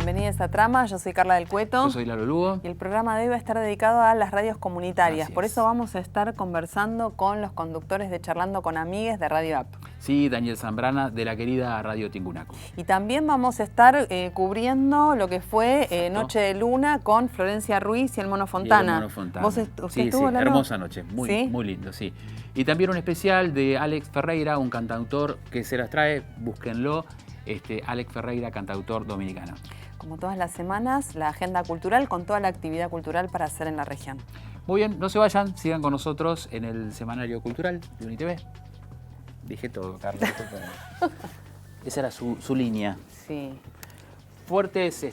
bienvenidos a Trama, yo soy Carla del Cueto. Yo soy Lalo Lugo. Y el programa de hoy va a estar dedicado a las radios comunitarias. Por eso es. vamos a estar conversando con los conductores de Charlando con Amigues de Radio App. Sí, Daniel Zambrana, de la querida Radio Tingunaco. Y también vamos a estar cubriendo lo que fue Noche de Luna con Florencia Ruiz y el Mono Fontana. Y el Mono Fontana. ¿Usted sí, estuvo, sí, Lalo? hermosa noche, muy lindo, sí. Y también un especial de Alex Ferreira, un cantautor que se las trae, búsquenlo, Alex Ferreira, cantautor dominicano. Como todas las semanas, la agenda cultural con toda la actividad cultural para hacer en la región. Muy bien, no se vayan, sigan con nosotros en el Semanario Cultural de UniTV. Dije todo, Carla. Esa era su línea. Sí. Fuertes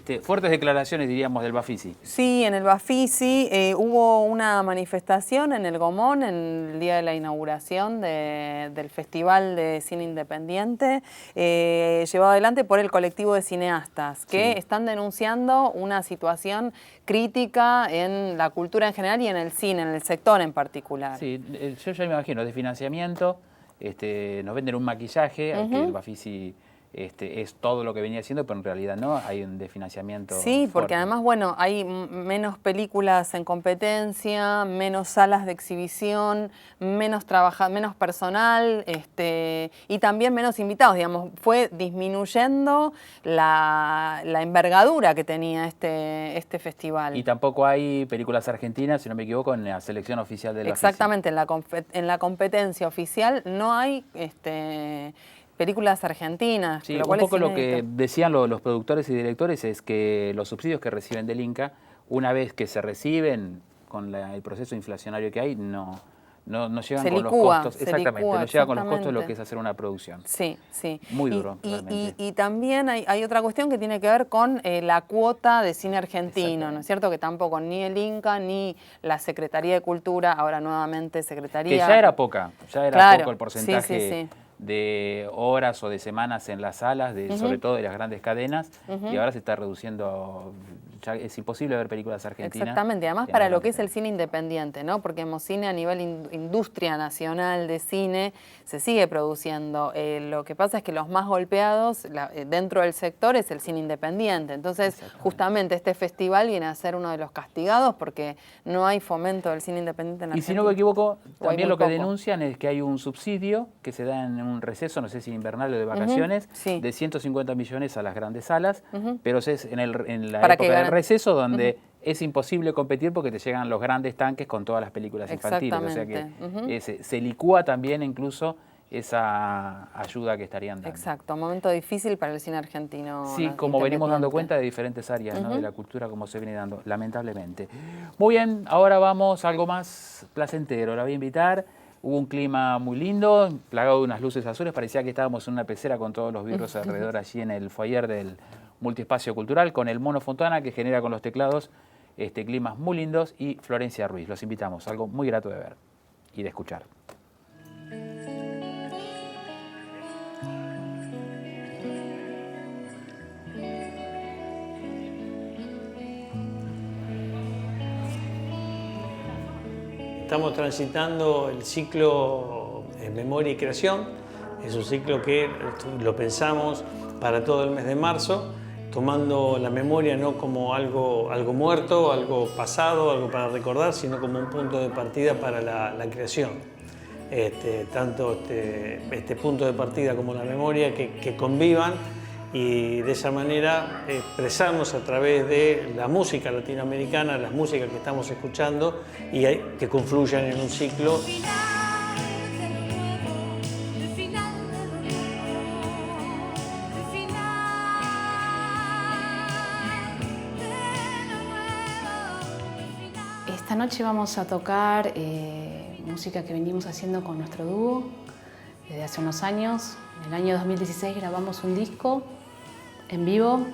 declaraciones, diríamos, del Bafisi. Sí, en el Bafisi hubo una manifestación en el Gomón en el día de la inauguración del Festival de Cine Independiente, llevado adelante por el colectivo de cineastas, que están denunciando una situación crítica en la cultura en general y en el cine, en el sector en particular. Sí, yo ya me imagino, de financiamiento, nos venden un maquillaje, que el Bafisi es todo lo que venía haciendo, pero en realidad no, hay un desfinanciamiento. Sí, porque además, bueno, hay menos películas en competencia, menos salas de exhibición, menos personal, y también menos invitados, digamos, fue disminuyendo la envergadura que tenía este festival. Y tampoco hay películas argentinas, si no me equivoco, en la selección oficial del Bafisi. Exactamente, en la competencia oficial no hay películas argentinas. Sí, un poco lo que decían los productores y directores es que los subsidios que reciben del Inca, una vez que se reciben con el proceso inflacionario que hay, no llegan con los costos. Exactamente, no llega con los costos de lo que es hacer una producción. Sí, sí. Muy duro, realmente. Y también hay otra cuestión que tiene que ver con la cuota de cine argentino, ¿no es cierto? Que tampoco ni el Inca ni la Secretaría de Cultura, ahora nuevamente Secretaría... Que ya era poco el porcentaje de horas o de semanas en las salas, sobre todo de las grandes cadenas, y ahora se está reduciendo, ya es imposible ver películas argentinas. Exactamente, además para lo que es el cine independiente, ¿no? Porque cine a nivel industria nacional de cine se sigue produciendo. Lo que pasa es que los más golpeados dentro del sector es el cine independiente. Entonces, justamente este festival viene a ser uno de los castigados porque no hay fomento del cine independiente en Argentina. Y si no me equivoco, también lo que denuncian es que hay un subsidio que se da en un receso, no sé si invernal o de vacaciones, de 150 millones a las grandes salas, pero es en la época del receso donde es imposible competir porque te llegan los grandes tanques con todas las películas infantiles. O sea que se licúa también incluso esa ayuda que estarían dando. Exacto, un momento difícil para el cine argentino. Sí, como venimos dando cuenta de diferentes áreas de la cultura, como se viene dando, lamentablemente. Muy bien, ahora vamos a algo más placentero. La voy a invitar. Hubo un clima muy lindo, plagado de unas luces azules, parecía que estábamos en una pecera con todos los birros alrededor allí en el foyer del Multiespacio Cultural, con el Mono Fontana, que genera con los teclados climas muy lindos, y Florencia Ruiz. Los invitamos, algo muy grato de ver y de escuchar. Estamos transitando el ciclo Memoria y Creación. Es un ciclo que lo pensamos para todo el mes de marzo, tomando la memoria no como algo muerto, algo pasado, algo para recordar, sino como un punto de partida para la creación. Tanto este punto de partida como la memoria que convivan, y de esa manera expresarnos a través de la música latinoamericana, las músicas que estamos escuchando, y que confluyan en un ciclo. Esta noche vamos a tocar música que venimos haciendo con nuestro dúo desde hace unos años. En el año 2016 grabamos un disco en vivo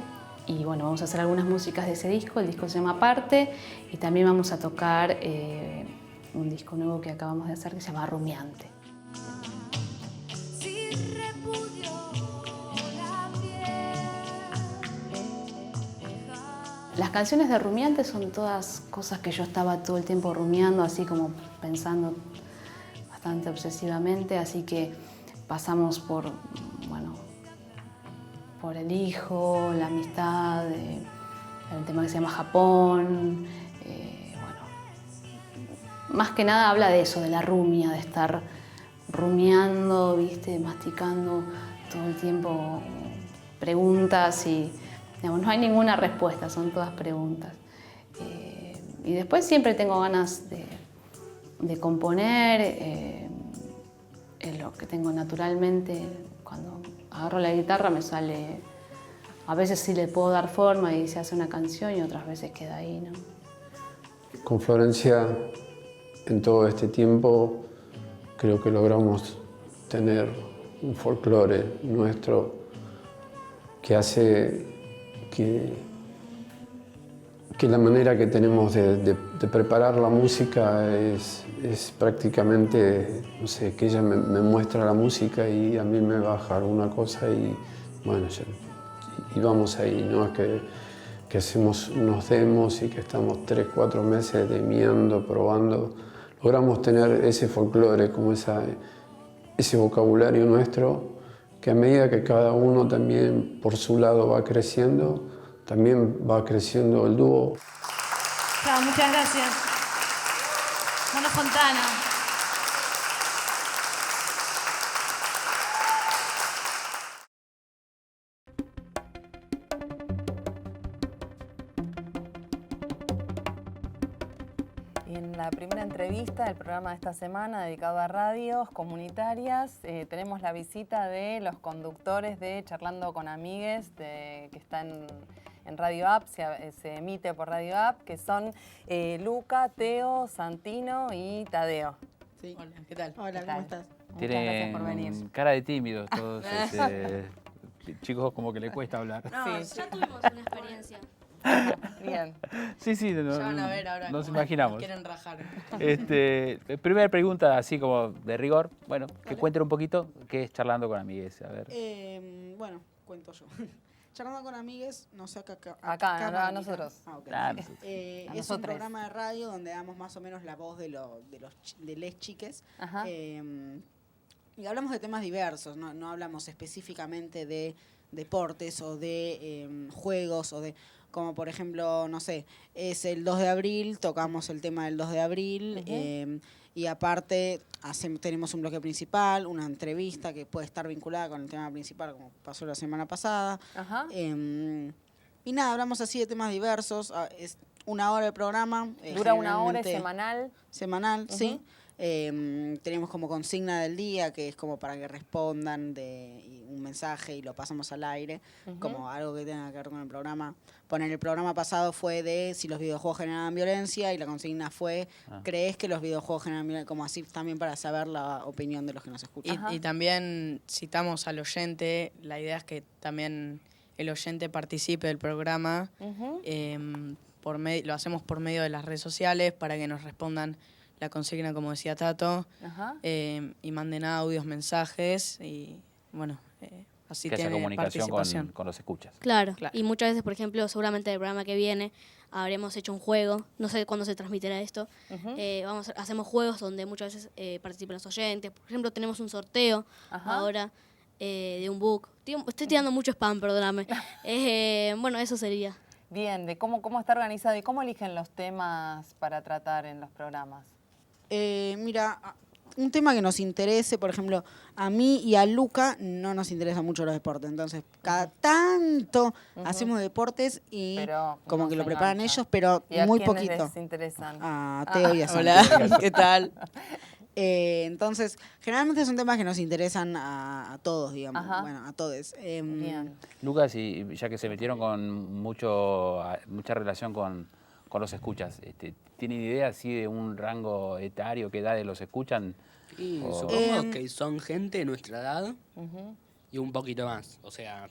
y bueno, vamos a hacer algunas músicas de ese disco. El disco se llama Aparte, y también vamos a tocar un disco nuevo que acabamos de hacer que se llama Rumiante. Las canciones de Rumiante son todas cosas que yo estaba todo el tiempo rumiando, así como pensando bastante obsesivamente, así que pasamos por por el hijo, la amistad, el tema que se llama Japón. Bueno, más que nada habla de eso, de la rumia, de estar rumiando, ¿viste? Masticando todo el tiempo preguntas y, digamos, no hay ninguna respuesta, son todas preguntas. Y después siempre tengo ganas de componer, es lo que tengo naturalmente. Cuando agarro la guitarra me sale, a veces sí le puedo dar forma y se hace una canción y otras veces queda ahí, ¿no? Con Florencia, en todo este tiempo, creo que logramos tener un folclore nuestro que hace que la manera que tenemos de preparar la música es prácticamente, no sé, que ella me muestra la música y a mí me baja alguna cosa y bueno, y vamos ahí, ¿no? Que hacemos unos demos y que estamos 3, 4 meses demiando, probando. Logramos tener ese folclore, como ese vocabulario nuestro, que a medida que cada uno también por su lado va creciendo, también va creciendo el dúo. Chao, muchas gracias. Mono Fontana. Y en la primera entrevista del programa de esta semana dedicado a radios comunitarias, tenemos la visita de los conductores de Charlando con Amigues, que están en Radio App, se emite por Radio App, que son Luca, Teo, Santino y Tadeo. Sí. Hola, ¿qué tal? Hola, ¿Qué ¿cómo tal? estás? Muchas gracias por venir. Tienen cara de tímidos todos. Chicos, como que le cuesta hablar. No, Sí. ya tuvimos una experiencia. Bien. Sí, sí, Ya van a ver ahora nos cómo imaginamos. quieren rajar. Primera pregunta, así como de rigor. Bueno, que cuenten un poquito qué es Charlando con Amigues. A ver. Bueno, cuento yo. Charlando con Amigues, no sé acá A nosotros. Ah, ok. Ah, nosotros. Es un nosotros. programa de radio donde damos más o menos la voz de les chiques. Ajá. Y hablamos de temas diversos, no hablamos específicamente de deportes o de juegos o de... Como por ejemplo, no sé, es el 2 de abril, tocamos el tema del 2 de abril y aparte tenemos un bloque principal, una entrevista que puede estar vinculada con el tema principal, como pasó la semana pasada. Ajá. Y nada, hablamos así de temas diversos. Es 1 hora el programa. Dura 1 hora, es generalmente semanal. Semanal, sí. Tenemos como consigna del día, que es como para que respondan un mensaje y lo pasamos al aire, como algo que tenga que ver con el programa. El programa pasado fue de si los videojuegos generan violencia y la consigna fue, ¿crees que los videojuegos generan violencia? Como así también para saber la opinión de los que nos escuchan. Y también citamos al oyente, la idea es que también el oyente participe del programa. Lo hacemos por medio de las redes sociales para que nos respondan la consigna, como decía Tato, y manden audios, mensajes y bueno, así Que haya tiene comunicación participación. con los escuchas. Claro. Claro. Y muchas veces, por ejemplo, seguramente el programa que viene habremos hecho un juego, no sé cuándo se transmitirá esto. Hacemos juegos donde muchas veces participan los oyentes. Por ejemplo, tenemos un sorteo ahora de un book. Estoy tirando mucho spam, perdóname. Bueno, eso sería. Bien, de cómo está organizado y cómo eligen los temas para tratar en los programas. Mira, un tema que nos interese, por ejemplo, a mí y a Luca no nos interesa mucho los deportes, entonces cada tanto hacemos deportes y Pero como no que lo se preparan engancha. ellos, pero ¿Y a muy quiénes poquito. les interesan? A Teo y a Hola, Santi. ¿qué tal? Entonces, generalmente son temas que nos interesan a todos, digamos, Ajá. bueno, a todos. Bien. Lucas, y ya que se metieron con mucha relación con los escuchas, ¿tienen idea así de un rango etario, qué edades los escuchan? Y O- supongo que son gente de nuestra edad y un poquito más. O sea,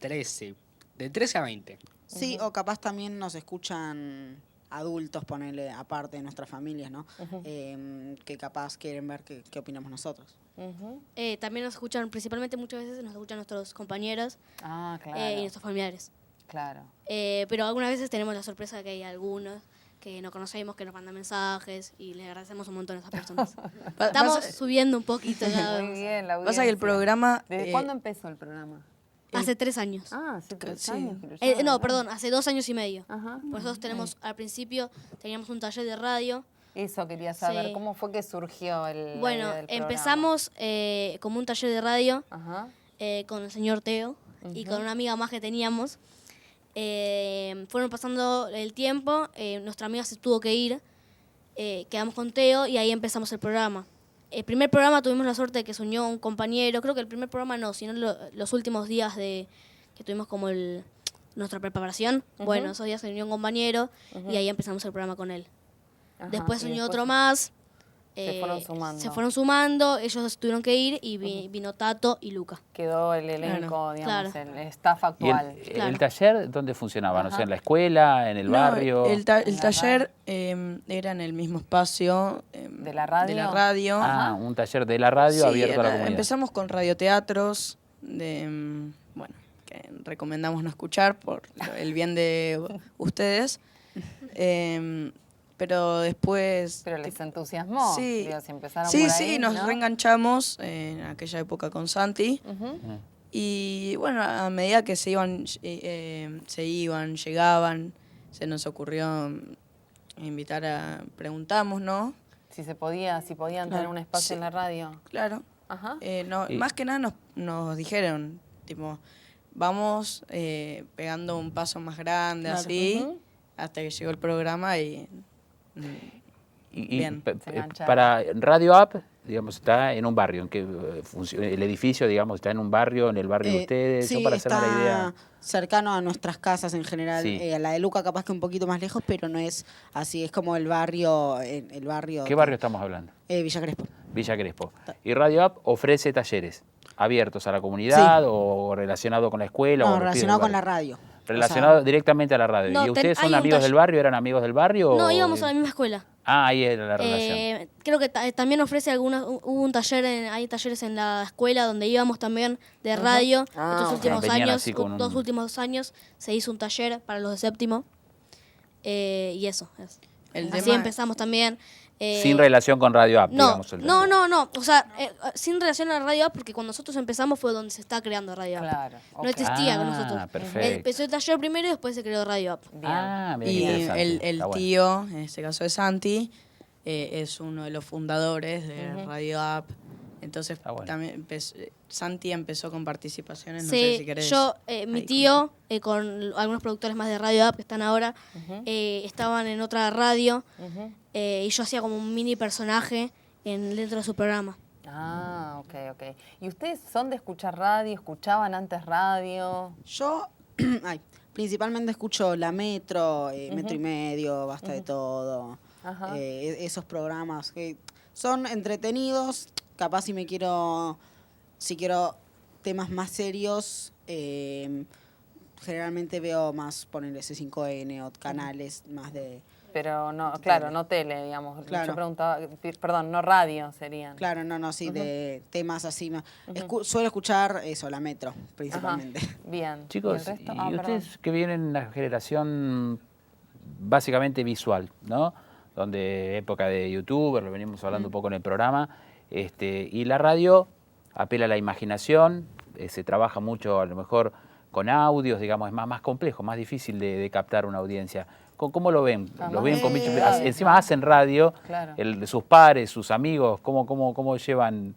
13. De 13 a 20. Sí, o capaz también nos escuchan adultos, ponele, aparte de nuestras familias, ¿no? Que capaz quieren ver qué opinamos nosotros. También nos escuchan, principalmente muchas veces nos escuchan nuestros compañeros Ah, claro. y nuestros familiares. Claro. Pero algunas veces tenemos la sorpresa de que hay algunos que no conocemos, que nos mandan mensajes y les agradecemos un montón a esas personas. Estamos subiendo un poquito ya. Muy bien, la Pasa que el audiencia. programa... ¿Desde cuándo empezó el programa? Hace 3 años. Hace 3 Sí. años. que lo No, llevan, perdón, hace 2 años y medio. Ajá. Nosotros tenemos, al principio, teníamos un taller de radio. Eso quería saber, Sí. ¿cómo fue que surgió la Bueno, idea del programa? empezamos como un taller de radio Ajá. con el señor Teo y con una amiga más que teníamos. Fueron pasando el tiempo, nuestra amiga se tuvo que ir, quedamos con Teo y ahí empezamos el programa. El primer programa tuvimos la suerte de que se unió un compañero, creo que el primer programa no, sino los últimos días que tuvimos como nuestra preparación. Bueno, esos días se unió un compañero y ahí empezamos el programa con él. Ajá, Después y se unió después otro más. se fueron sumando. Se fueron sumando, ellos tuvieron que ir y vino Tato y Luca. Quedó el elenco, digamos, Claro. el staff ¿Y actual. el taller dónde funcionaba? No sé, en la escuela, en el No, barrio. el taller era en el mismo espacio ¿De la radio? De la radio. Ah, un taller de la radio Sí, abierto a la comunidad. empezamos con radioteatros, bueno, que recomendamos no escuchar por el bien de ustedes. Pero después... Pero les entusiasmó. Sí, Digo, si empezaron sí, por ahí, sí, nos ¿no? reenganchamos en aquella época con Santi. Ujú. Y bueno, a medida que se iban, llegaban, se nos ocurrió preguntamos, ¿no? Si podían tener Claro, un espacio sí. en la radio. Claro. Ajá. Y- Más que nada nos dijeron, tipo, vamos pegando un paso más grande, Claro. así, Ujú. hasta que llegó el programa y... Y Bien. Se engancharon. para Radio App, digamos, está en un barrio, en que el edificio, digamos, está en un barrio, en el barrio de ustedes, Sí, yo para hacerme la idea. está cercano a nuestras casas en general. Sí. A la de Luca capaz que un poquito más lejos, pero no es así. Es como el barrio... El barrio ¿Qué barrio estamos hablando? Villa Crespo. Villa Crespo. Y Radio App ofrece talleres abiertos a la comunidad o relacionado con la escuela. o No, con los pibes relacionado del con la barrio. radio. Relacionado directamente a la radio. No, ¿Y ustedes hay son un amigos del taller. barrio? ¿Eran amigos del barrio? No, o- íbamos a la misma escuela. Ah, ahí era la relación. Creo que también ofrece hubo un taller, hay talleres en la escuela donde íbamos también de radio. Ah, Estos ok. últimos Venían años, así con un- 2 últimos años, se hizo un taller para los de séptimo. Y eso. El Así tema- empezamos también. Sin relación con Radio App, No, digamos. no. O sea, sin relación a la radio App, porque cuando nosotros empezamos fue donde se está creando Radio App. Claro. No ok. existía con Ah, nosotros. perfecto. Empezó el taller primero y después se creó Radio App. Bien. Ah, mira qué Y interesante. el Está bueno. tío, en este caso de Santi, es uno de los fundadores de Radio App. Entonces, Está bueno. también Santi empezó con participaciones, no Sí, sé si querés. yo, mi ahí tío, con algunos productores más de Radio App que están ahora, estaban en otra radio y yo hacía como un mini personaje dentro de su programa. Ah, ok. ¿Y ustedes son de escuchar radio? ¿Escuchaban antes radio? Yo, principalmente escucho La Metro, Metro y Medio, Basta de Todo. Ajá. Esos programas que son entretenidos. Capaz si quiero temas más serios, generalmente veo más, poner C5N o canales más de... Pero no, claro, no tele, digamos. Claro. Yo preguntaba, perdón, no radio serían. Claro, sí, de temas así. Suelo escuchar eso, La Metro, Ajá. principalmente. Bien. Chicos, ¿Y el resto? y Perdón. ustedes que vienen de una generación básicamente visual, ¿no? Donde época de youtuber, lo venimos hablando un poco en el programa, y la radio apela a la imaginación, se trabaja mucho a lo mejor con audios, digamos, es más complejo, más difícil de captar una audiencia. ¿Cómo lo ven? ¿Lo ven con mucho- encima hacen radio, Claro. sus pares, sus amigos, ¿cómo llevan?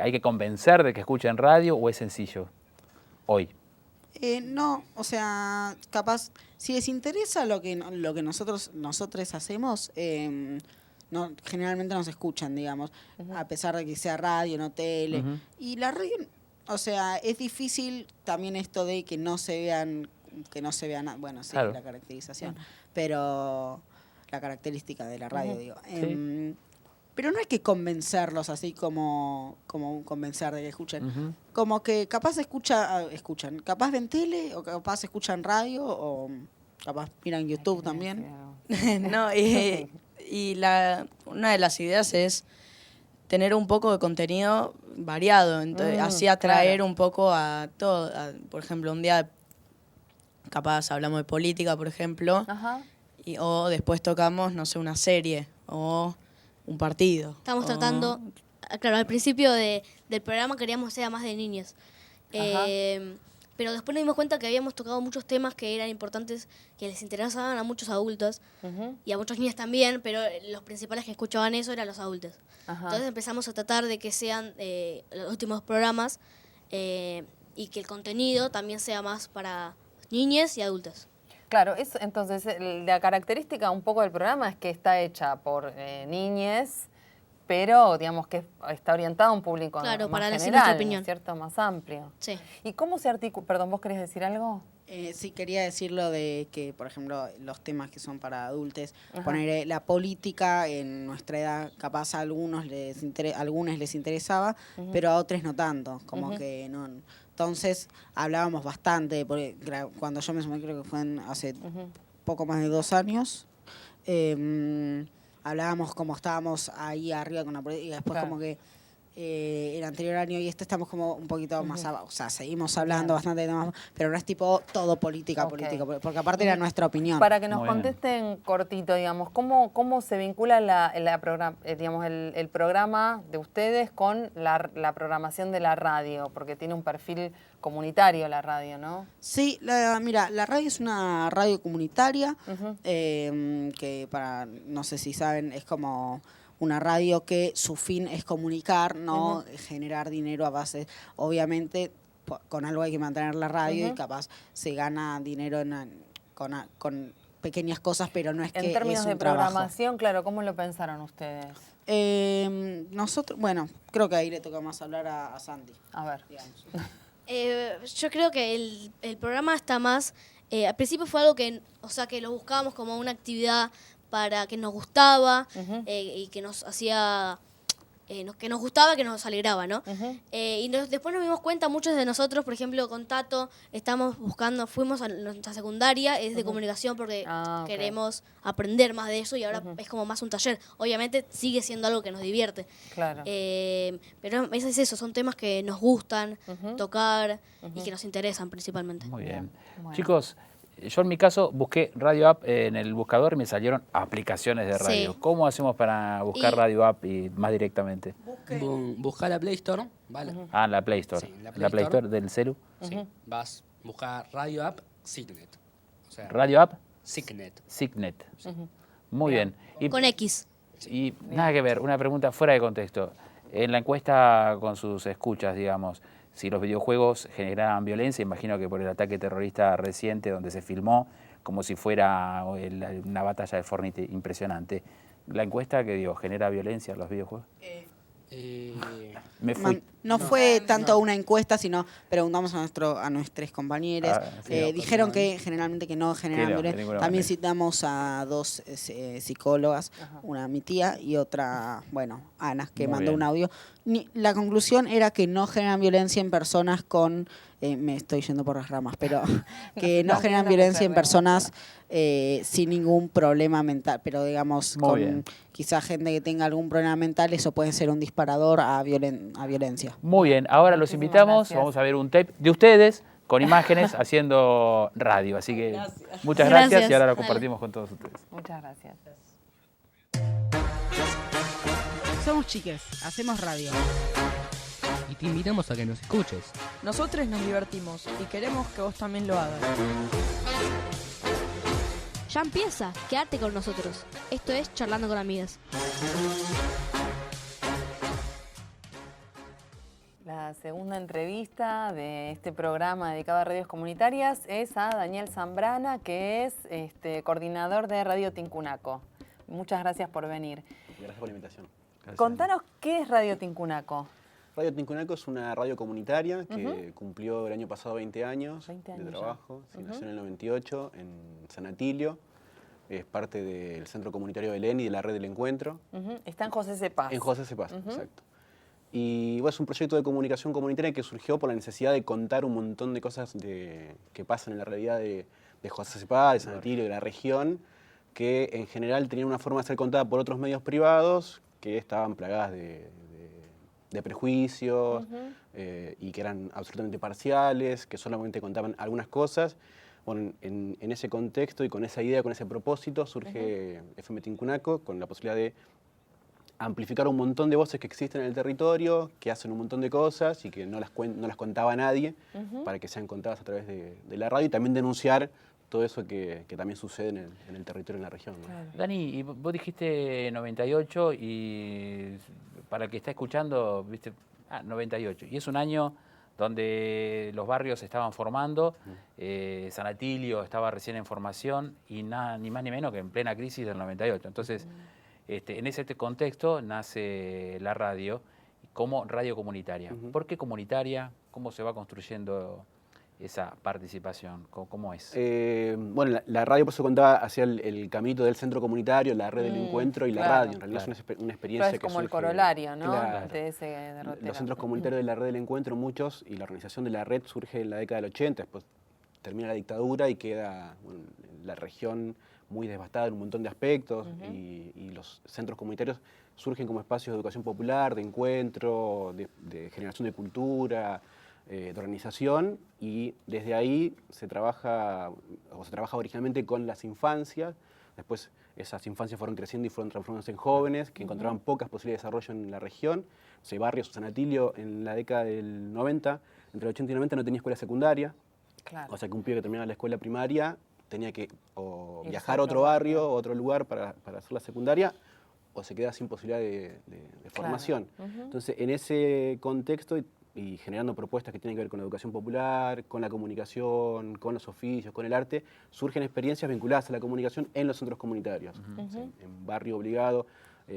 ¿Hay que convencer de que escuchen radio o es sencillo hoy? No, o sea, capaz, si les interesa lo que nosotros hacemos, generalmente nos escuchan, digamos, a pesar de que sea radio, no tele. Y la radio, o sea, es difícil también esto de que no se vean, bueno, sí, Claro. la caracterización, pero la característica de la radio, digo. Pero no hay que convencerlos así como convencer de que escuchen. Como que capaz escuchan, capaz ven tele, o capaz escuchan radio, o capaz miran YouTube también. No, una de las ideas es tener un poco de contenido variado, entonces, así atraer un poco a todo. Por ejemplo, un día capaz hablamos de política, por ejemplo, Ajá. o después tocamos, no sé, una serie o un partido. Estamos tratando, claro, al principio del programa queríamos que sea más de niños. pero después nos dimos cuenta que habíamos tocado muchos temas que eran importantes, que les interesaban a muchos adultos y a muchos niños también, pero los principales que escuchaban eso eran los adultos. Entonces empezamos a tratar de que sean los últimos programas y que el contenido también sea más para niñes y adultos. Claro, entonces la característica un poco del programa es que está hecha por niñes, pero digamos que está orientado a un público claro, más para decir general, nuestra opinión. ¿cierto? Más amplio. Sí. ¿Y cómo se articula? Perdón, ¿vos querés decir algo? Sí, quería decirlo de que, por ejemplo, los temas que son para adultos, poner la política en nuestra edad, capaz a algunos les interesaba, pero a otros no tanto, como que no. Entonces hablábamos bastante, porque cuando yo me sumé, creo que fue hace poco más de 2 años, hablábamos como estábamos ahí arriba con la política y después como que el anterior año y estamos como un poquito más abajo, o sea, seguimos hablando bastante de temas, pero no es tipo todo política, porque aparte era nuestra opinión. Para que nos contesten cortito, digamos, ¿cómo se vincula el programa de ustedes con la programación de la radio? Porque tiene un perfil comunitario la radio, ¿no? Sí, mira, la radio es una radio comunitaria que no sé si saben, es como una radio que su fin es comunicar, no generar dinero a base, obviamente con algo hay que mantener la radio y capaz se gana dinero con pequeñas cosas, pero no es que es un trabajo. En términos de programación, claro, ¿cómo lo pensaron ustedes? Nosotros, bueno, creo que ahí le toca más hablar a Sandy. A ver. Yo creo que el programa está más, al principio fue algo que lo buscábamos como una actividad para que nos gustaba y que nos hacía, que nos gustaba, que nos alegraba, ¿no? Y después nos dimos cuenta, muchos de nosotros, por ejemplo, con Tato, fuimos a nuestra secundaria, es de comunicación porque queremos aprender más de eso y ahora es como más un taller. Obviamente sigue siendo algo que nos divierte. Claro. Pero es eso, son temas que nos gustan tocar y que nos interesan principalmente. Muy bien. Bueno. Chicos, yo en mi caso busqué Radio App en el buscador y me salieron aplicaciones de radio. Sí. ¿Cómo hacemos para buscar Radio App y más directamente? Buscar la Play Store, ¿vale? Ah, la Play Store. Sí, la Play Store del celu. Sí, vas a buscar Radio App Signet. O sea, Radio App Signet. Signet. Muy bien. Y, Con X. y nada que ver, una pregunta fuera de contexto. En la encuesta con sus escuchas, digamos, si los videojuegos generaban violencia, imagino que por el ataque terrorista reciente donde se filmó como si fuera una batalla de Fortnite impresionante. ¿La encuesta que dio genera violencia en los videojuegos? Me fui. No fue tanto una encuesta, sino preguntamos a nuestros compañeros. Dijeron que generalmente que no generan violencia. También citamos a 2 psicólogas, una mi tía y otra, bueno, Ana, que mandó un audio. La conclusión era que no generan violencia en personas con... me estoy yendo por las ramas, pero que no generan violencia en personas sin ningún problema mental, pero digamos, con quizá gente que tenga algún problema mental, eso puede ser un disparador a violencia. Muy bien, ahora los invitamos, vamos a ver un tape de ustedes con imágenes haciendo radio, así que muchas gracias y ahora lo compartimos con todos ustedes. Muchas gracias. Somos chiques, hacemos radio. Y te invitamos a que nos escuches. Nosotros nos divertimos y queremos que vos también lo hagas. Ya empieza, quédate con nosotros. Esto es Charlando con Amigas. La segunda entrevista de este programa dedicado a radios comunitarias es a Daniel Zambrana, que es coordinador de Radio Tincunaco. Muchas gracias por venir. Gracias por la invitación. Gracias. Contanos, ¿qué es Radio Tincunaco? Radio Tincunaco es una radio comunitaria que cumplió el año pasado 20 años de trabajo. Sí, nació en el 98 en San Atilio. Es parte del Centro Comunitario Belén y de la Red del Encuentro. Está en José Cepaz. En José Cepaz, exacto. Y bueno, es un proyecto de comunicación comunitaria que surgió por la necesidad de contar un montón de cosas que pasan en la realidad de José Cepaz, de San Atilio, de la región, que en general tenían una forma de ser contada por otros medios privados que estaban plagadas de prejuicios y que eran absolutamente parciales, que solamente contaban algunas cosas. Bueno, en ese contexto y con esa idea, con ese propósito, surge FM Tincunaco con la posibilidad de amplificar un montón de voces que existen en el territorio, que hacen un montón de cosas y que no las contaba nadie, para que sean contadas a través de la radio, y también denunciar todo eso que también sucede en el territorio, en la región, ¿no? Claro. Dani, y vos dijiste 98 y para el que está escuchando, viste, 98. Y es un año donde los barrios se estaban formando, San Atilio estaba recién en formación y nada, ni más ni menos que en plena crisis del 98. Entonces, en ese contexto nace la radio como radio comunitaria. ¿Por qué comunitaria? ¿Cómo se va construyendo esa participación? ¿Cómo es? Bueno, la radio, por eso contaba, hacía el caminito del centro comunitario, la red del encuentro y la radio. En realidad es una experiencia es que como el surge, corolario, ¿no? Claro. De ese derrotero. Los centros comunitarios de la red del encuentro, muchos, y la organización de la red surge en la década del 80, después termina la dictadura y queda la región muy devastada en un montón de aspectos, y los centros comunitarios surgen como espacios de educación popular, de encuentro, de generación de cultura, de organización, y desde ahí se trabajaba originalmente con las infancias. Después esas infancias fueron creciendo y fueron transformándose en jóvenes que encontraban pocas posibilidades de desarrollo en la región. Barrios, San Atilio, en la década del 90, entre el 80 y 90 no tenía escuela secundaria. Claro. O sea que un pibe que terminaba la escuela primaria tenía que viajar a otro barrio, otro lugar para hacer la secundaria, o se quedaba sin posibilidad de formación. Entonces, en ese contexto, y generando propuestas que tienen que ver con la educación popular, con la comunicación, con los oficios, con el arte, surgen experiencias vinculadas a la comunicación en los centros comunitarios. En Barrio Obligado,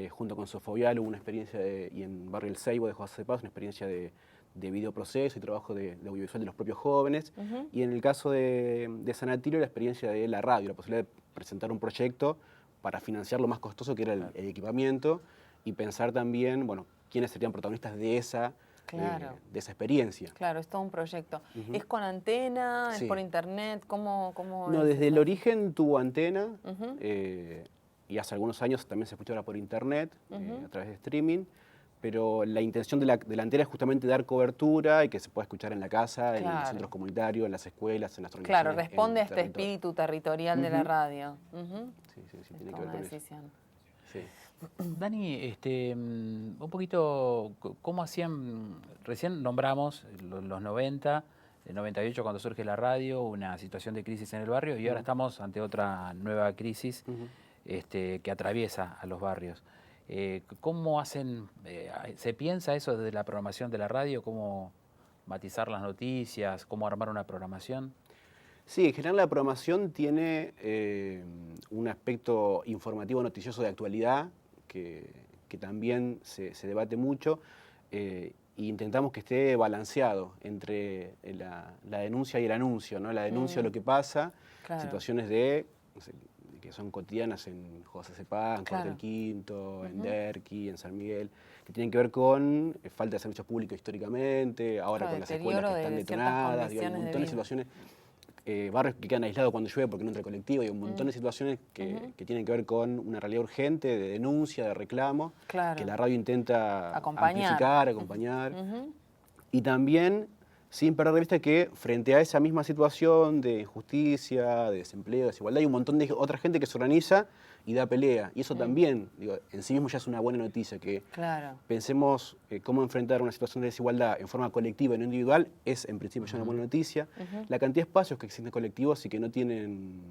junto con Sofovial, hubo una experiencia, y en Barrio El Ceibo de José Paz, una experiencia de videoproceso y trabajo de audiovisual de los propios jóvenes. Y en el caso de San Atilio, la experiencia de la radio, la posibilidad de presentar un proyecto para financiar lo más costoso que era el equipamiento, y pensar también, bueno, quiénes serían protagonistas de esa experiencia. Claro, es todo un proyecto. ¿Es con antena? ¿Es por internet? ¿Cómo no, es? Desde el origen tuvo antena, y hace algunos años también se escuchaba por internet, a través de streaming, pero la intención de la antena es justamente dar cobertura y que se pueda escuchar en la casa, en los centros comunitarios, en las escuelas, en las organizaciones. Claro, responde a este espíritu territorial de la radio. Sí, tiene que ver con decisión. eso. Sí. Dani, un poquito, ¿cómo hacían? Recién nombramos los 90, el 98 cuando surge la radio, una situación de crisis en el barrio, y ahora estamos ante otra nueva crisis que atraviesa a los barrios. ¿Cómo hacen, se piensa eso desde la programación de la radio? ¿Cómo matizar las noticias? ¿Cómo armar una programación? Sí, en general la programación tiene un aspecto informativo noticioso de actualidad que también se debate mucho, e intentamos que esté balanceado entre la denuncia y el anuncio, ¿no? La denuncia de lo que pasa, situaciones que son cotidianas en José Cepá, en Corte del Quinto, en Derqui, en San Miguel, que tienen que ver con falta de servicios públicos históricamente, ahora con las escuelas que están detonadas, hay un montón de situaciones, barrios que quedan aislados cuando llueve porque no entra el colectivo, hay un montón de situaciones que tienen que ver con una realidad urgente de denuncia, de reclamo, que la radio intenta amplificar, acompañar. Y también, sin perder de vista que frente a esa misma situación de injusticia, de desempleo, de desigualdad, hay un montón de otra gente que se organiza y da pelea. Y eso también, en sí mismo ya es una buena noticia, que pensemos cómo enfrentar una situación de desigualdad en forma colectiva y no individual, es en principio ya una buena noticia. La cantidad de espacios que existen colectivos y que no tienen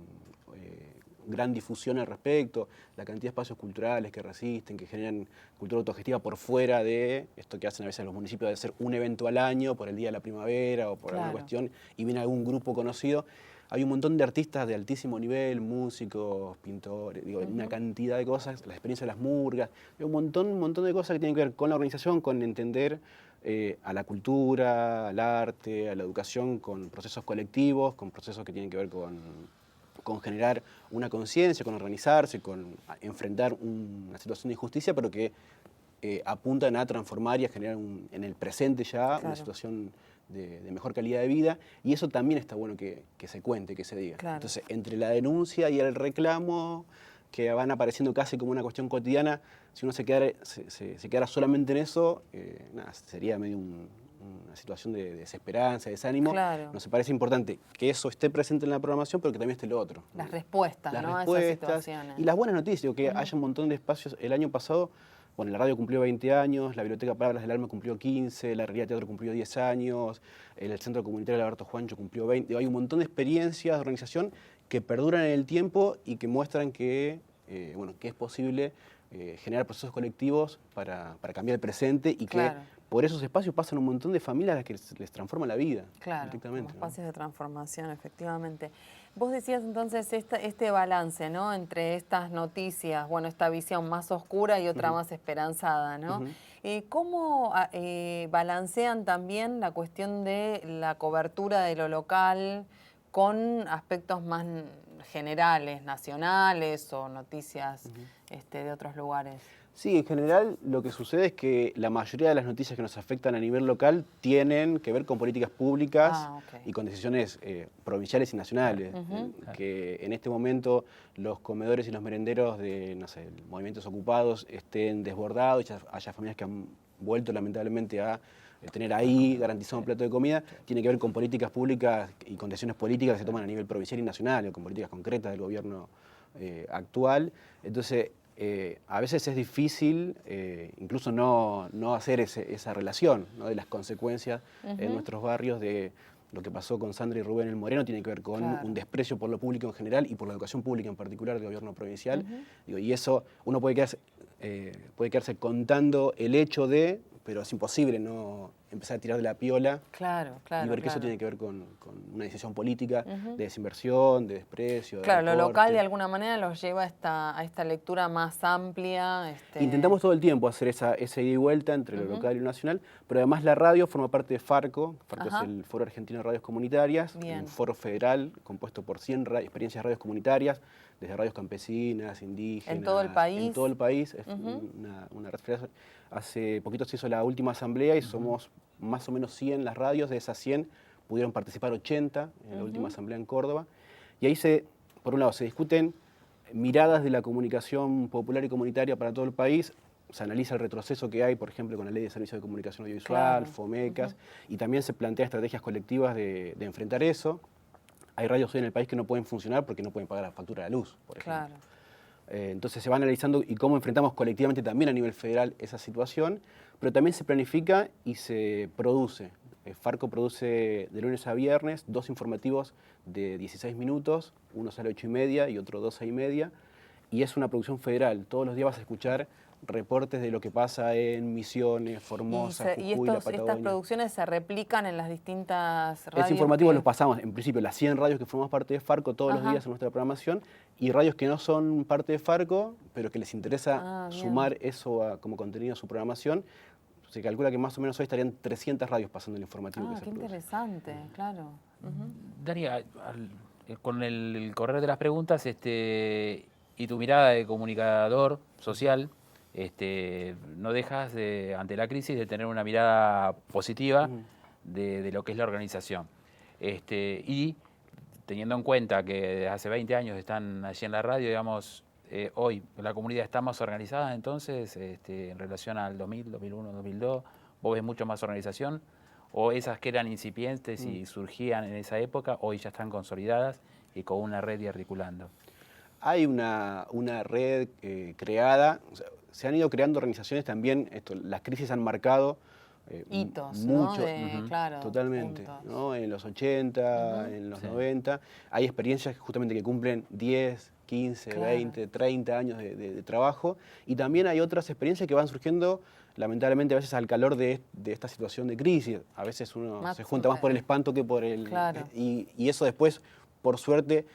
gran difusión al respecto, la cantidad de espacios culturales que resisten, que generan cultura autogestiva por fuera de esto que hacen a veces los municipios de hacer un evento al año por el Día de la Primavera o por alguna cuestión, y viene algún grupo conocido. Hay un montón de artistas de altísimo nivel, músicos, pintores, una cantidad de cosas, la experiencia de las murgas, hay un montón de cosas que tienen que ver con la organización, con entender a la cultura, al arte, a la educación, con procesos colectivos, con procesos que tienen que ver con generar una conciencia, con organizarse, con enfrentar una situación de injusticia, pero que apuntan a transformar y a generar en el presente ya una situación de mejor calidad de vida, y eso también está bueno que se cuente, que se diga. Entonces, entre la denuncia y el reclamo, que van apareciendo casi como una cuestión cotidiana, si uno se quedara solamente en eso, sería medio una situación de desesperanza, de desánimo. Nos parece importante que eso esté presente en la programación, pero que también esté lo otro. Las respuestas, ¿no? A esas situaciones. Y las buenas noticias, que haya un montón de espacios. El año pasado bueno, la radio cumplió 20 años, la Biblioteca Palabras del Alma cumplió 15, la Realidad Teatro cumplió 10 años, el Centro Comunitario Alberto Juancho cumplió 20. Hay un montón de experiencias de organización que perduran en el tiempo y que muestran que, bueno, que es posible generar procesos colectivos para cambiar el presente y que por esos espacios pasan un montón de familias a las que les transforma la vida. Claro, como espacios de transformación, efectivamente. Vos decías entonces este balance, ¿no?, entre estas noticias, bueno, esta visión más oscura y otra más esperanzada, ¿no? ¿Cómo balancean también la cuestión de la cobertura de lo local con aspectos más generales, nacionales o noticias de otros lugares? Sí, en general lo que sucede es que la mayoría de las noticias que nos afectan a nivel local tienen que ver con políticas públicas y con decisiones provinciales y nacionales. Que en este momento los comedores y los merenderos de, no sé, movimientos ocupados estén desbordados y haya familias que han vuelto lamentablemente a tener ahí garantizado un plato de comida, tiene que ver con políticas públicas y con decisiones políticas que se toman a nivel provincial y nacional, con políticas concretas del gobierno actual. Entonces, a veces es difícil incluso no hacer esa relación, ¿no?, de las consecuencias en nuestros barrios de lo que pasó con Sandra y Rubén el Moreno. Tiene que ver con un desprecio por lo público en general y por la educación pública en particular del gobierno provincial. Y eso uno puede quedarse contando el hecho de, pero es imposible no empezar a tirar de la piola y ver que eso tiene que ver con una decisión política de desinversión, de desprecio. Claro, lo local de alguna manera los lleva a esta lectura más amplia. Intentamos todo el tiempo hacer esa ida y vuelta entre lo local y lo nacional, pero además la radio forma parte de FARCO. FARCO es el Foro Argentino de Radios Comunitarias, un foro federal compuesto por 100 experiencias de radios comunitarias, desde radios campesinas, indígenas. ¿En todo el país? En todo el país. Es una red federal. Hace poquito se hizo la última asamblea y somos más o menos 100 las radios. De esas 100 pudieron participar 80 en la última asamblea en Córdoba. Y ahí por un lado, se discuten miradas de la comunicación popular y comunitaria para todo el país. Se analiza el retroceso que hay, por ejemplo, con la Ley de Servicios de Comunicación Audiovisual, FOMECAS, y también se plantea estrategias colectivas de enfrentar eso. Hay radios hoy en el país que no pueden funcionar porque no pueden pagar la factura de la luz, por ejemplo. Entonces se va analizando y cómo enfrentamos colectivamente también a nivel federal esa situación, pero también se planifica y se produce. FARCO produce de lunes a viernes 2 informativos de 16 minutos, uno sale a 8:30 y otro 12:30, y es una producción federal. Todos los días vas a escuchar reportes de lo que pasa en Misiones, Formosa, Jujuy, la Patagonia. ¿Estas producciones se replican en las distintas radios? Ese informativo los pasamos, en principio, las 100 radios que formamos parte de FARCO todos los días en nuestra programación, y radios que no son parte de FARCO, pero que les interesa sumar eso como contenido a su programación. Se calcula que más o menos hoy estarían 300 radios pasando el informativo que se produce. Qué interesante, claro. Daría, con el correr de las preguntas y tu mirada de comunicador social, no dejas ante la crisis de tener una mirada positiva de lo que es la organización. Y teniendo en cuenta que desde hace 20 años están allí en la radio, digamos, hoy la comunidad está más organizada, entonces, en relación al 2000, 2001, 2002, ¿vos ves mucho más organización? ¿O esas que eran incipientes y surgían en esa época, hoy ya están consolidadas y con una red y articulando? Hay una red creada, o sea, se han ido creando organizaciones también, las crisis han marcado hitos, mucho, ¿no? Claro, totalmente, ¿no? En los 80, en los 90, hay experiencias justamente que cumplen 10, 15, 20, 30 años de trabajo, y también hay otras experiencias que van surgiendo lamentablemente a veces al calor de esta situación de crisis. A veces uno se junta más por el espanto que por el... Y eso después, por suerte,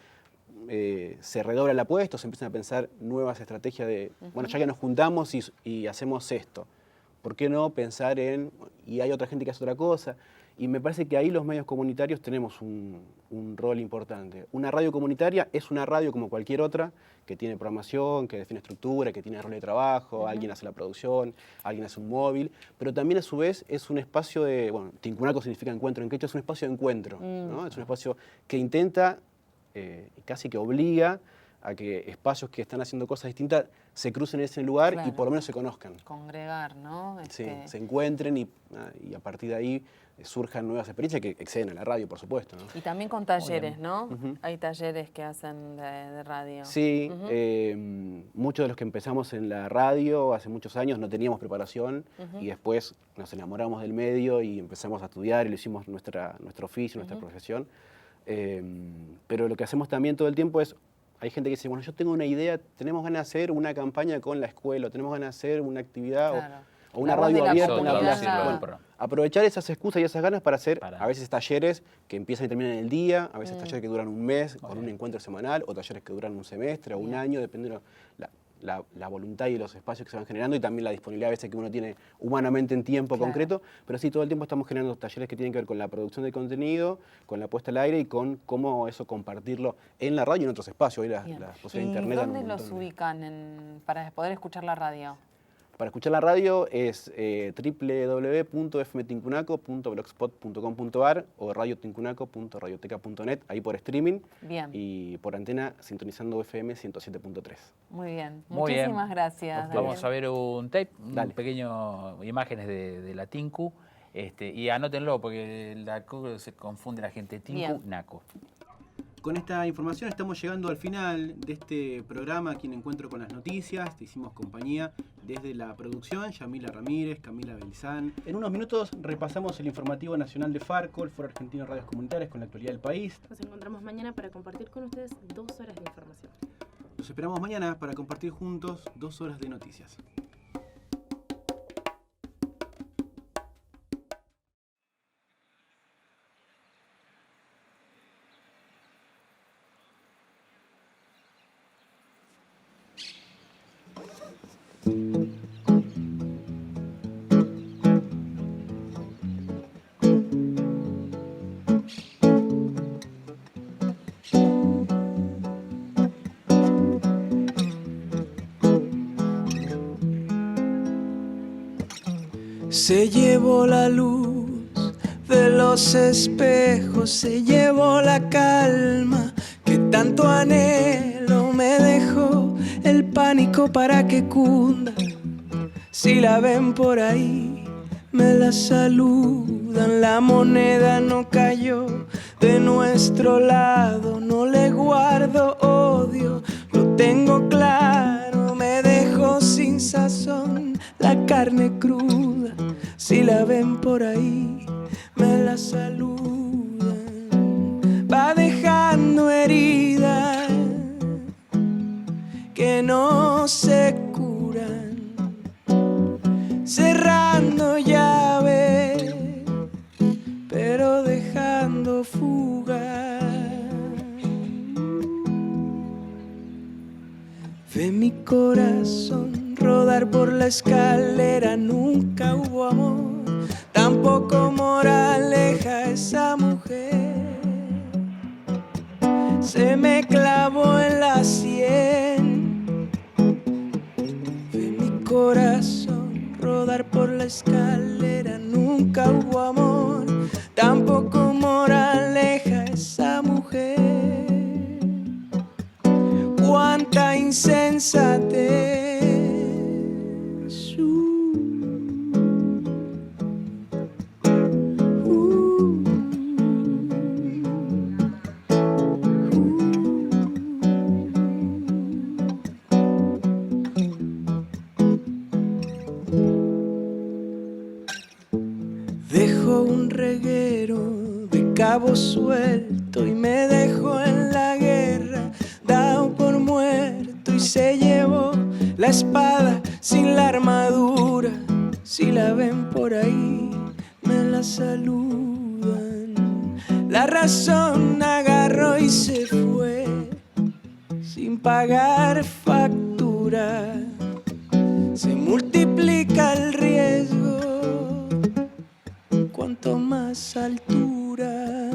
se redobla la apuesta, se empiezan a pensar nuevas estrategias de, bueno, ya que nos juntamos y hacemos esto, ¿por qué no pensar y hay otra gente que hace otra cosa? Y me parece que ahí los medios comunitarios tenemos un rol importante. Una radio comunitaria es una radio como cualquier otra, que tiene programación, que define estructura, que tiene rol de trabajo, alguien hace la producción, alguien hace un móvil, pero también a su vez es un espacio de, bueno, Tincunaco significa encuentro en quechua, es un espacio de encuentro, ¿no? Es un espacio que intenta, casi que obliga a que espacios que están haciendo cosas distintas se crucen en ese lugar Claro. y por lo menos se conozcan. Congregar, ¿no? Sí, se encuentren y a partir de ahí surjan nuevas experiencias que exceden a la radio, por supuesto, ¿no? Y también con talleres, ¿no? Ujú. Hay talleres que hacen de radio. Sí, Ujú. muchos de los que empezamos en la radio hace muchos años no teníamos preparación Ujú. y después nos enamoramos del medio y empezamos a estudiar y lo hicimos nuestro oficio, nuestra profesión. Pero lo que hacemos también todo el tiempo es, hay gente que dice, bueno, yo tengo una idea, tenemos ganas de hacer una campaña con la escuela, o tenemos ganas de hacer una actividad Claro. o una La voz de radio la abierta, una comunidad. plaza. Bueno, aprovechar esas excusas y esas ganas para hacer a veces talleres que empiezan y terminan en el día, a veces talleres que duran un mes con un encuentro semanal, o talleres que duran un semestre o un año, depende de la voluntad y los espacios que se van generando y también la disponibilidad a veces que uno tiene humanamente en tiempo concreto, pero sí, todo el tiempo estamos generando talleres que tienen que ver con la producción de contenido, con la puesta al aire y con cómo eso compartirlo en la radio y en otros espacios. Hoy las posibilidades de ¿Y internet dan un dónde los montón. ubican para poder escuchar la radio? Para escuchar la radio es www.fmtincunaco.blogspot.com.ar o radiotincunaco.radioteca.net, ahí por streaming. Bien. Y por antena sintonizando FM 107.3. Muy bien. Muy bien. Muchísimas gracias. Vamos a ver un tape, Dale. un pequeño imágenes de la Tinku. Y anótenlo porque se confunde la gente. Tinku, Bien. Naco. Con esta información estamos llegando al final de este programa aquí en Encuentro con las Noticias. Te hicimos compañía desde la producción, Yamila Ramírez, Camila Belzán. En unos minutos repasamos el informativo nacional de Farco, el Foro Argentino de Radios Comunitarias con la actualidad del país. Nos encontramos mañana para compartir con ustedes 2 horas de información. Los esperamos mañana para compartir juntos 2 horas de noticias. Se llevó la luz de los espejos, se llevó la calma que tanto anhelo, me dejó el pánico para que cunda. Si la ven por ahí, me la saludan, la moneda no cayó de nuestro lado, no le guardo odio, lo tengo claro, me dejó sin sazón la carne cruda. Si la ven por ahí, me la saludan. Va dejando heridas que no se curan, cerrando llaves, pero dejando fuga. Ve mi corazón rodar por la escalera, nunca hubo amor, tampoco moraleja esa mujer. Se me clavó en la sien. Ve mi corazón rodar por la escalera, nunca hubo amor, tampoco moraleja esa mujer. Cuánta insensatez. Dejo un reguero de cabo suelto y me dejó en la guerra, dado por muerto, y se llevó la espada sin la armadura. Si la ven por ahí, me la saludan. La razón agarró y se fue sin pagar factura. Se multiplica el riesgo cuanto más altura.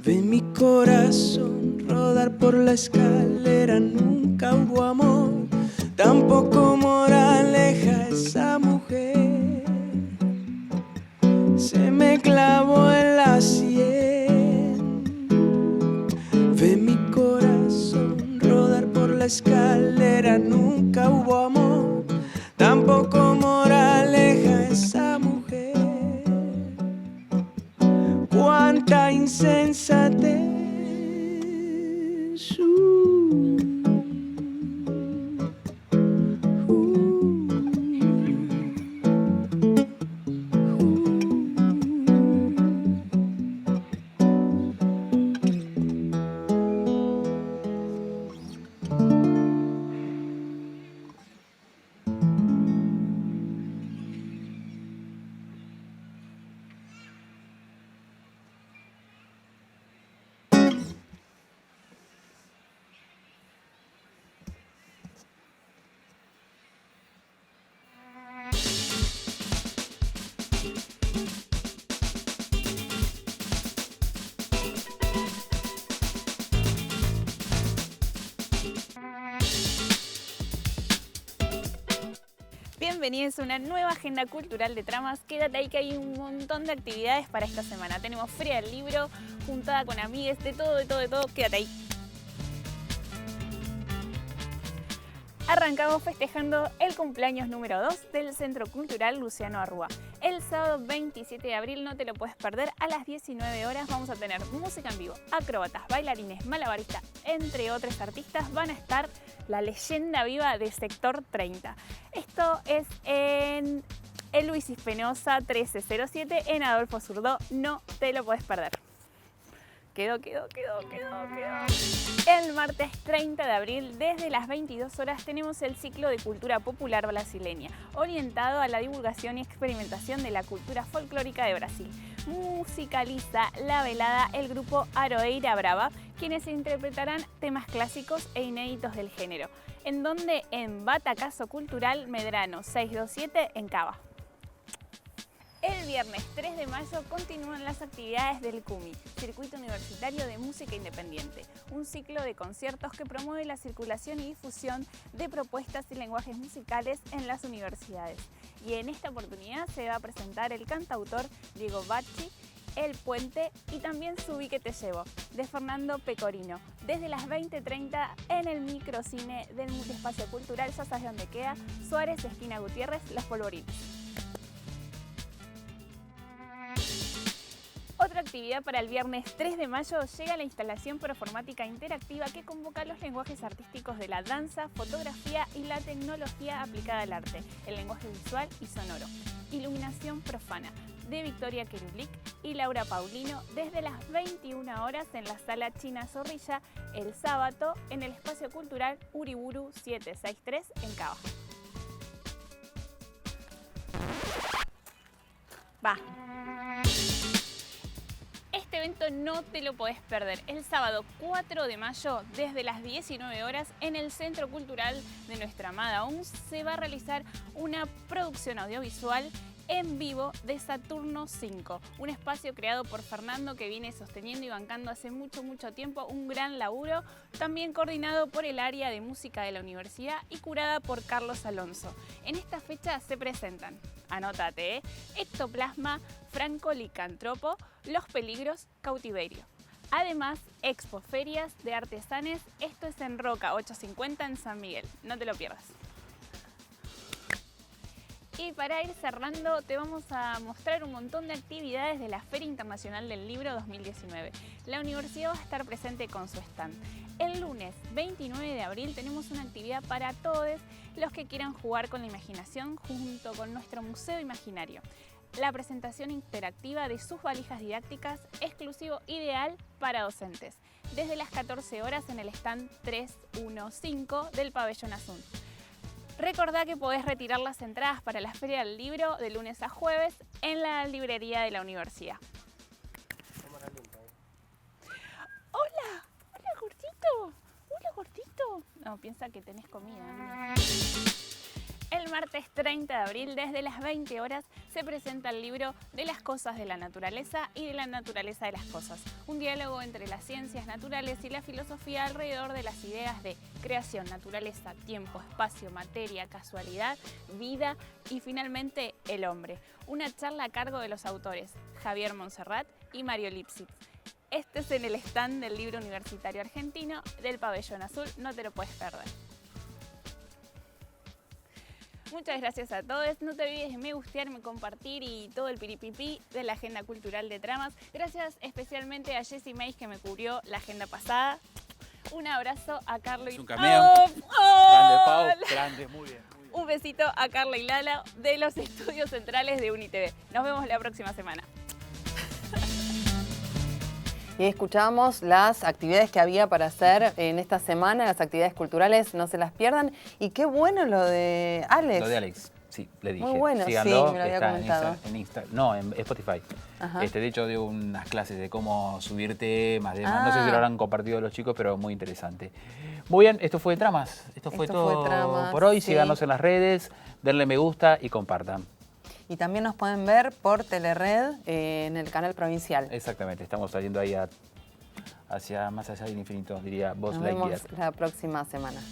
Ve mi corazón rodar por la escalera, nunca hubo amor, tampoco moraleja esa mujer. Se me clavó en la sien. Bienvenidos a una nueva agenda cultural de Tramas. Quédate ahí que hay un montón de actividades para esta semana. Tenemos Feria del Libro, juntada con amigues, de todo. Quédate ahí. Arrancamos festejando el cumpleaños número 2 del Centro Cultural Luciano Arrua. El sábado 27 de abril, no te lo puedes perder, a las 19 horas vamos a tener música en vivo, acróbatas, bailarines, malabaristas, entre otros artistas. Van a estar la leyenda viva de Sector 30. Esto es en el Luis Espinosa 1307 en Adolfo Zurdó. No te lo puedes perder. Quedó. El martes 30 de abril, desde las 22 horas, tenemos el ciclo de cultura popular brasileña, orientado a la divulgación y experimentación de la cultura folclórica de Brasil. Musicaliza la velada el grupo Aroeira Brava, quienes interpretarán temas clásicos e inéditos del género, en donde en Batacazo Cultural Medrano 627 en Cava. El viernes 3 de mayo continúan las actividades del CUMI, Circuito Universitario de Música Independiente, un ciclo de conciertos que promueve la circulación y difusión de propuestas y lenguajes musicales en las universidades. Y en esta oportunidad se va a presentar el cantautor Diego Bacci, El Puente y también Subí que te llevo, de Fernando Pecorino, desde las 20:30 en el microcine del Multiespacio Cultural, ya sabes dónde queda, Suárez, esquina Gutiérrez, Los Polvorines. Otra actividad para el viernes 3 de mayo llega la instalación performática interactiva que convoca los lenguajes artísticos de la danza, fotografía y la tecnología aplicada al arte, el lenguaje visual y sonoro. Iluminación profana, de Victoria Kerulik y Laura Paulino, desde las 21 horas en la Sala China Zorrilla, el sábado en el Espacio Cultural Uriburu 763 en Cava. Este evento no te lo podés perder. El sábado 4 de mayo, desde las 19 horas, en el Centro Cultural de nuestra amada UNS, se va a realizar una producción audiovisual en vivo de Saturno 5, un espacio creado por Fernando que viene sosteniendo y bancando hace mucho tiempo un gran laburo, también coordinado por el área de música de la universidad y curada por Carlos Alonso. En esta fecha se presentan, anótate, Ectoplasma, Franco Licantropo, Los Peligros, Cautiverio. Además, Expo Ferias de Artesanes, esto es en Roca 850 en San Miguel, no te lo pierdas. Y para ir cerrando, te vamos a mostrar un montón de actividades de la Feria Internacional del Libro 2019. La universidad va a estar presente con su stand. El lunes 29 de abril tenemos una actividad para todos los que quieran jugar con la imaginación junto con nuestro Museo Imaginario. La presentación interactiva de sus valijas didácticas, exclusivo ideal para docentes, desde las 14 horas en el stand 315 del Pabellón Azul. Recordá que podés retirar las entradas para la Feria del Libro de lunes a jueves en la librería de la universidad. ¡Hola! ¡Hola, gordito! ¡Hola, gordito! No, piensa que tenés comida. El martes 30 de abril, desde las 20 horas, se presenta el libro De las cosas de la naturaleza y de la naturaleza de las cosas. Un diálogo entre las ciencias naturales y la filosofía alrededor de las ideas de creación, naturaleza, tiempo, espacio, materia, casualidad, vida y finalmente el hombre. Una charla a cargo de los autores Javier Monserrat y Mario Lipsitz. Este es en el stand del Libro Universitario Argentino del Pabellón Azul, no te lo puedes perder. Muchas gracias a todos. No te olvides de me gustearme, compartir y todo el piripipí de la Agenda Cultural de Tramas. Gracias especialmente a Jessie Mays que me cubrió la agenda pasada. Un abrazo a Carlos y... Es un cameo. Grande, Pau. Grande, muy bien. Un besito a Carla y Lala de los estudios centrales de UniTV. Nos vemos la próxima semana. Y escuchamos las actividades que había para hacer en esta semana, las actividades culturales, no se las pierdan. Y qué bueno lo de Alex. Lo de Alex, sí, le dije. Muy bueno, síganlo, sí, me lo había comentado. En Spotify. Ajá. De hecho, dio unas clases de cómo subir temas, demás. No sé si lo habrán compartido los chicos, pero muy interesante. Muy bien, esto fue Tramas. Esto fue todo Tramas, por hoy. Sí. Síganos en las redes, denle me gusta y compartan. Y también nos pueden ver por Telered en el canal provincial. Exactamente, estamos saliendo ahí hacia más allá del infinito, diría Buzz Lightyear. Nos vemos la próxima semana.